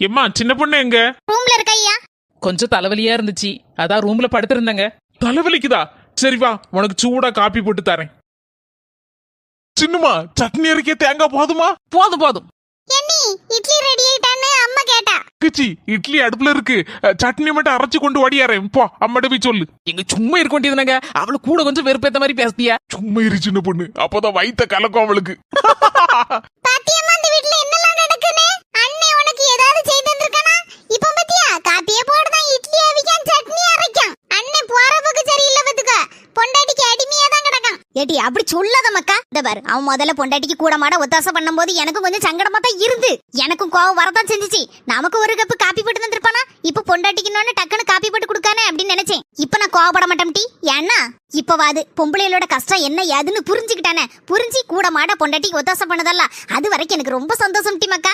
எம்மா சின்ன பொண்ணு எங்க? ரூம்ல இருக்க ஐயா. கொஞ்சம் தலைவலியா இருந்துச்சு, அதான் ரூம்ல படுத்திருந்தேங்க. தலைவலிக்குதா? சரி வா, உனக்கு சூடா காப்பி போட்டு தரேன். சின்னம்மா சட்னி அரைக்க தேங்காய் போதுமா? போதும் போதும். என்னி இட்லி ரெடி ஆயிட்டான்னு அம்மா கேட்டா. கிச்சி இட்லி அடுப்புல இருக்கு, சட்னி மட்டும் அரைச்சு கொண்டு வடியாரேன். போ அம்மாட்ட போய் சொல்லு. எங்க சும்மா இருக்க வேண்டியதுனாங்க, அவளு கூட கொஞ்சம் வெறுப்பேத்த மாதிரி பேசுதியா? சும்மா இரு சின்ன பொண்ணு, அப்பதான் வயித்த கலக்கும் அவளுக்கு. பாத்தியம்மா இந்த வீட்ல என்னலாம் நடக்குன்னு? அண்ணே உனக்கு ஏதாவது செய்து தந்திருக்கானா? இப்ப பாத்தியா காப்பியே போடுதான், இட்லி அவிக்கான், சட்னி அரைக்கான். அண்ணே போற போக்கு சரியில்லை பாத்துக்க. பொண்டாட்டிக்கு அடிமையா தான் கிடக்கான். ஏடி அப்படி சொல்லாத மக்கா. இந்த பாரு, அவன் முதல்ல பொண்டாட்டிக்கு கூட மாட ஒத்தாசை பண்ணும்போது எனக்கும் கொஞ்சம் சங்கடமா தான் இருந்து, எனக்கும் கோவம் வரதான் செஞ்சுச்சு. நமக்கு ஒரு கப்பு காப்பி போட்டு தந்திருப்பானா, இப்ப பொண்டாட்டிக்கு டக்குன்னு காப்பி போட்டு கொடுக்கானே அப்படின்னு நினைச்சேன். இப்ப நான் கோவப்பட மாட்டேன் டி. ஏன்னா இப்பவாது பொம்பளைகளோட கஷ்டம் என்ன ஏதுன்னு புரிஞ்சுக்கிட்டானே. புரிஞ்சு கூட மாட பொண்டாட்டிக்கு ஒத்தாசை பண்ணதல்ல, அது வரைக்கும் எனக்கு ரொம்ப சந்தோஷம் டி மக்கா.